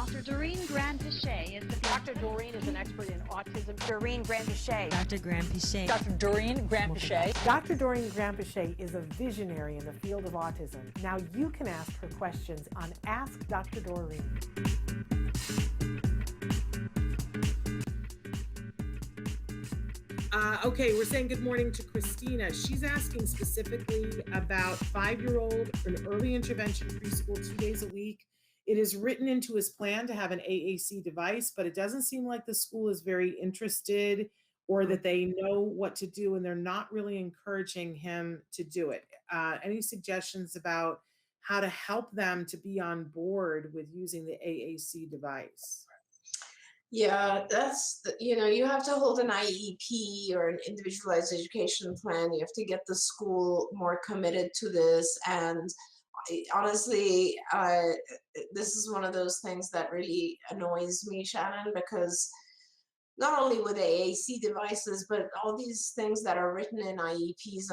Dr. Doreen Granpeesheh is the Dr. Doreen is an expert in autism. Doreen Granpeesheh. Dr. Granpeesheh. Dr. Doreen Granpeesheh. Dr. Doreen Granpeesheh is a visionary in the field of autism. Now you can ask her questions on Ask Dr. Doreen. Okay, we're saying good morning to Christina. She's asking specifically about 5-year-old in early intervention preschool 2 days a week. It is written into his plan to have an AAC device, but it doesn't seem like the school is very interested or that they know what to do, and they're not really encouraging him to do it. Any suggestions about how to help them to be on board with using the AAC device? Yeah, you have to hold an IEP or an individualized education plan. You have to get the school more committed to this. And honestly, this is one of those things that really annoys me, Shannon, because not only with AAC devices, but all these things that are written in IEPs,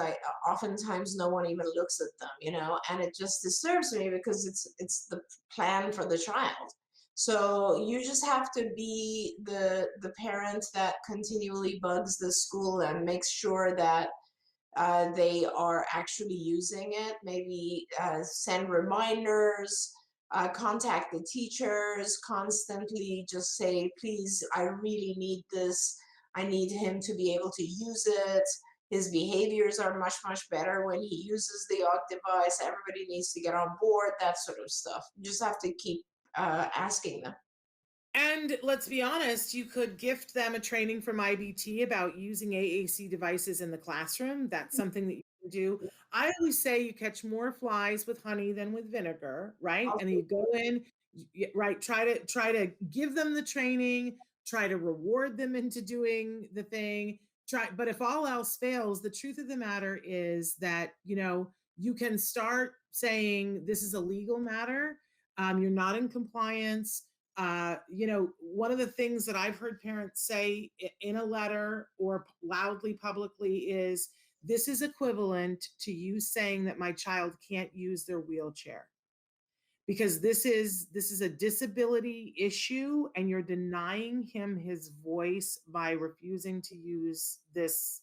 oftentimes no one even looks at them, and it just disturbs me because it's the plan for the child. So you just have to be the parent that continually bugs the school and makes sure that they are actually using it. Maybe send reminders, contact the teachers constantly, just say, please, I really need this. I need him to be able to use it. His behaviors are much, much better when he uses the AUG device. Everybody needs to get on board, that sort of stuff. You just have to keep asking them. And let's be honest, you could gift them a training from IBT about using AAC devices in the classroom. That's something that you can do. I always say you catch more flies with honey than with vinegar, right? And then you go in, right? Try to give them the training, try to reward them into doing the thing. But if all else fails, the truth of the matter is that, you can start saying this is a legal matter. You're not in compliance. One of the things that I've heard parents say in a letter or loudly publicly is, this is equivalent to you saying that my child can't use their wheelchair, because this is a disability issue and you're denying him his voice by refusing to use this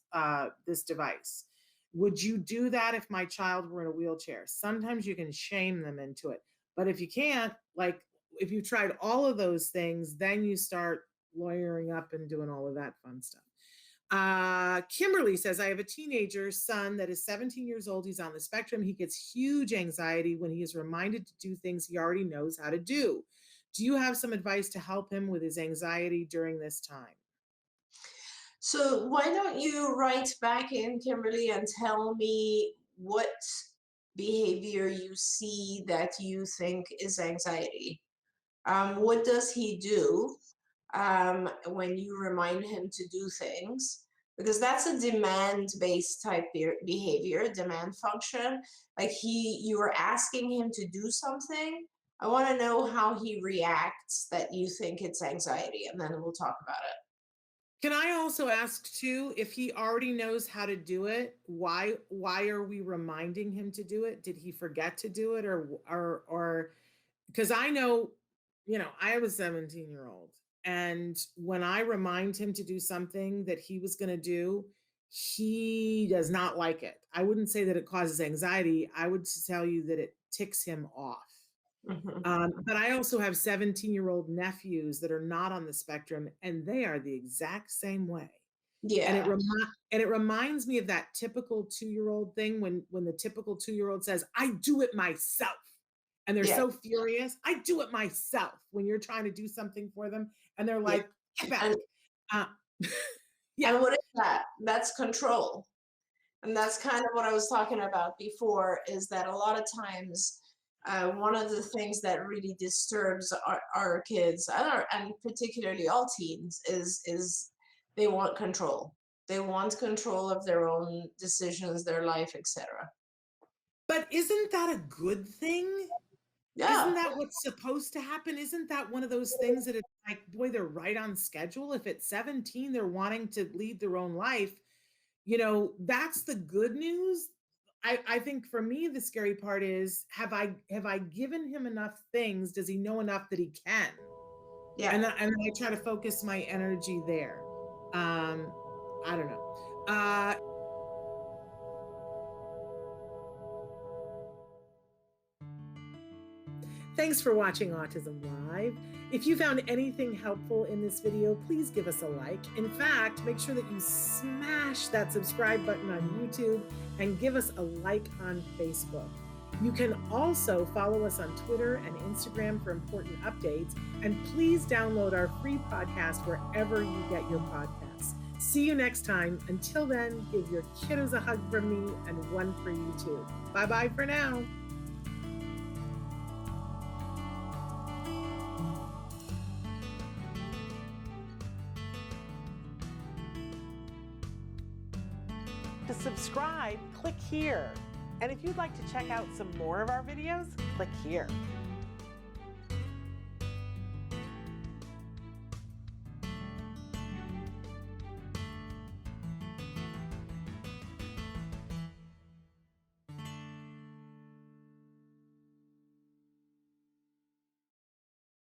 device. Would you do that if my child were in a wheelchair? Sometimes you can shame them into it. But if you can't, if you tried all of those things, then you start lawyering up and doing all of that fun stuff. Kimberly says, I have a teenager son that is 17 years old. He's on the spectrum. He gets huge anxiety when he is reminded to do things he already knows how to do. Do you have some advice to help him with his anxiety during this time? So why don't you write back in, Kimberly, and tell me what behavior you see that you think is anxiety. What does he do when you remind him to do things? Because that's a demand-based type behavior, demand function. Like you are asking him to do something. I want to know how he reacts that you think it's anxiety, and then we'll talk about it. Can I also ask too, if he already knows how to do it, why are we reminding him to do it? Did he forget to do it, or because I know, I have a 17-year-old, and when I remind him to do something that he was going to do, he does not like it. I wouldn't say that it causes anxiety. I would tell you that it ticks him off. Mm-hmm. But I also have 17-year-old nephews that are not on the spectrum, and they are the exact same way. Yeah. And it reminds me of that typical 2-year-old thing when the typical 2-year-old says, I do it myself. And they're so furious. I do it myself when you're trying to do something for them. And they're like, get back. And what is that? That's control. And that's kind of what I was talking about before, is that a lot of times, one of the things that really disturbs our kids, and particularly all teens, is they want control. They want control of their own decisions, their life, etc. But isn't that a good thing? Yeah. Isn't that what's supposed to happen? Isn't that one of those things that it's like, boy, they're right on schedule? If at 17 they're wanting to lead their own life, that's the good news. I think for me, the scary part is, have I given him enough things? Does he know enough that he can? Yeah. And I try to focus my energy there. I don't know. Thanks for watching Autism Live. If you found anything helpful in this video, please give us a like. In fact, make sure that you smash that subscribe button on YouTube and give us a like on Facebook. You can also follow us on Twitter and Instagram for important updates. And please download our free podcast wherever you get your podcasts. See you next time. Until then, give your kiddos a hug from me and one for you too. Bye-bye for now. To subscribe, click here. And if you'd like to check out some more of our videos, click here.